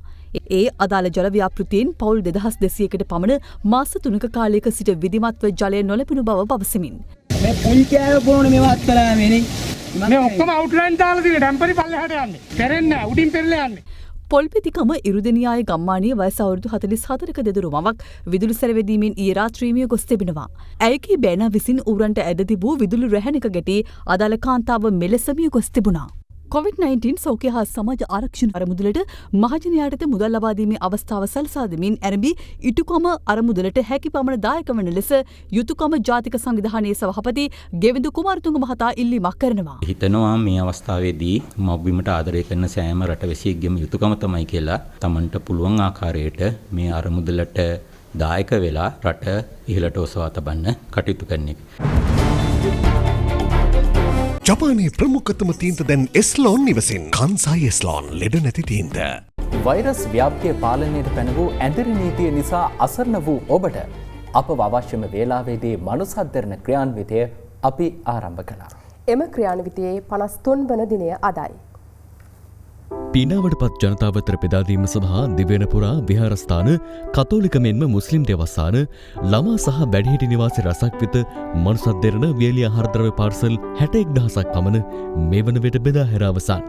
ඒ අදාළ ජල ව්‍යාපෘතියෙන් පවුල් 2200කට පමණ මාස 3ක කාලයක සිට විධිමත්ව ජලය නොලැබුණු බව පවසමින්. මේ පුල් කෑව බොන මේවත් කළා මේනේ. මේ ඔක්කොම අවුට්ලයින් දාලා තියෙන ඩැම්පරි පල්ලෙහාට යන්නේ. පෙරෙන්නේ නැහැ උඩින් පෙරලා යන්නේ. පොල්පෙතිකම ඉරුදෙනියාය ගම්මානීය වයස අවුරුදු 44ක දෙදරු මවක් විදුලි සැරවැදීමෙන් ඊයේ රාත්‍රියේ ගොස් තිබෙනවා. ඇයගේ බෑනා විසින් ඌරන්ට ඇද තිබූ විදුලි රැහැනක ගැටි අදාළ කාන්තාව මෙලෙස මිය ගොස් තිබුණා. COVID-19 සෞඛ්‍ය හා සමාජ ආරක්ෂණ අරමුදලට මහජනයාට මුදල් ලබා දීමේ අවස්ථාව සලසා දෙමින් ඇරඹි ඉටුකම අරමුදලට හැකි පමණ දායක වන ලෙස යුතුයකම ජාතික සංවිධානයේ සභාපති ගෙවිඳු කුමාරතුංග මහතා ඉල්ලීමක් කරනවා. හිතනවා මේ අවස්ථාවේදී මව්බිමට ආදරය කරන සෑම රටවැසියෙක්ගේම යුතුයකම තමයි කියලා තමන්ට පුළුවන් ආකාරයට මේ අරමුදලට දායක වෙලා රට ඉහළට ඔසවා තබන්න කටයුතු කරන එක. ජපානයේ ප්‍රමුඛතම තීන්ත දැන් එස්ලෝන් නිවසින්. කන්සයි එස්ලෝන් ලෙඩ නැති තීන්ත. වෛරස් ව්‍යාප්තිය පාලනයට පැන වූ ඇඳරි නීතිය නිසා අසරණ වූ ඔබට අප අවශ්‍යම වේලාවේදී මනුසද්දරණ ක්‍රියාන්විතය අපි ආරම්භ කළා. එම ක්‍රියාන්විතයේ 53 වන දිනය අදයි. පීනාවට පත් ජනතාව අතර බෙදාදීම සඳහා දිවයින පුරා විහාරස්ථාන, කතෝලික මෙන්ම මුස්ලිම් දේවස්ථාන, ළමා සහ වැඩිහිටි නිවාස රසක් වෙත මනුසද්දරණ වියලි ආහාරද්‍රව්‍ය පාර්සල් 61000ක් පමණ මේ වන විට බෙදා හැර අවසන්.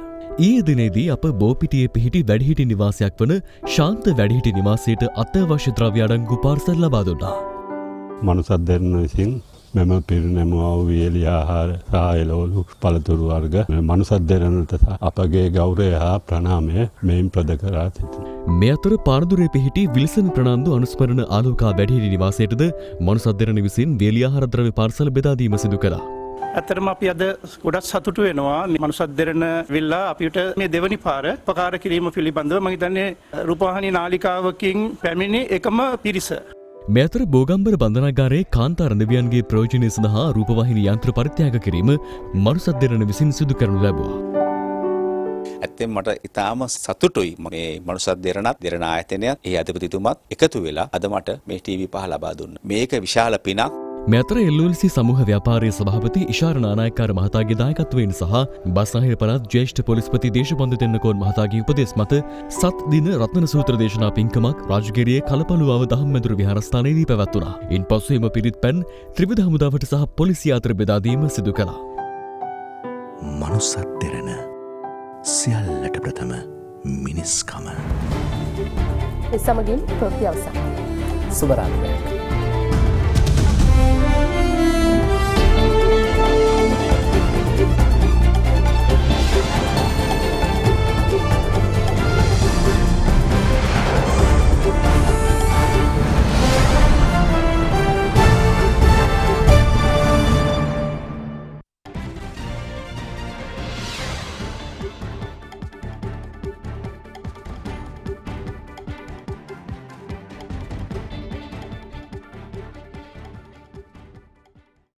ඊයේ දිනේදී අප බෝපිටියේ පිහිටි වැඩිහිටි නිවාසයක් වන ශාන්ත වැඩිහිටි නිවාසයට අත්‍යවශ්‍ය ද්‍රව්‍ය අඩංගු පාර්සල් ලබා දුන්නා. මනුසද්දරණ විසින් මෙම පිරිනැමුවා වූ වියලි ආහාර සහ එළවලු පළතුරු වර්ග මනුසද්දරණට අපගේ ගෞරවය හා ප්‍රණාමය මෙයින් ප්‍රද කරා සිටිනවා. මේ අතර පාරදුරේ පිහිටි විල්සන් ප්‍රනාන්දු අනුස්මරණ ආලෝකා වැඩිහිටි නිවාසයටද මනුසද්දරණ විසින් වියලි ආහාර ද්‍රව්‍ය පාර්සල් බෙදා දීම සිදු කළා. ඇත්තටම අපි අද ගොඩක් සතුටු වෙනවා මේ මනුසද්දරණ විල්ලා අපිට මේ දෙවනි පාර උපකාර කිරීම පිළිබඳව මම හිතන්නේ රූපවාහිනී නාලිකාවකින් පැමිණි එකම පිරිස. මේ අතර බෝගම්බර බන්ධනාගාරයේ කාන්තාර නිවියන්ගේ ප්‍රයෝජනය සඳහා රූපවාහිනී යන්ත්‍ර පරිත්‍යාග කිරීම මනුසද්දරණ විසින් සිදු කරනු ලැබුවා. ඇත්තෙන් මට ඉතාම සතුටුයි මේ මනුසද්දරණත් දෙරණ ආයතනයත් ඒ අධිපතිතුමත් එකතු වෙලා අද මට මේ ටීවී පහ ලබා දුන්නා. මේක විශාල පිනක්. මේ අතර LLC සමූහ ව්‍යාපාරයේ සභාපති ඉෂාර නානායක්කාර මහතාගේ දායකත්වයෙන් සහ බස්නාහිර පළාත් ජ්‍යෙෂ්ඨ පොලිස්පති දේශබන්දු තෙන්නකෝන් මහතාගේ උපදෙස් මත සත් දින රත්න සූත්‍ර දේශනා පින්කමක් රාජගිරියේ කලපලුවාව දහම්මැදුර විහාරස්ථානයේදී පැවැත්වුණා. ඉන්පසු එම පිරිත් පැන් ත්‍රිවිධ හමුදාවට සහ පොලිසිය අතර බෙදා දීම සිදු කළා. මනුසද්දරණ සියල්ලට ප්‍රථම මිනිස්කම. ඒ සමගින් ප්‍රවෘත්ති අවසන්. සුබ රාත්‍රියක්.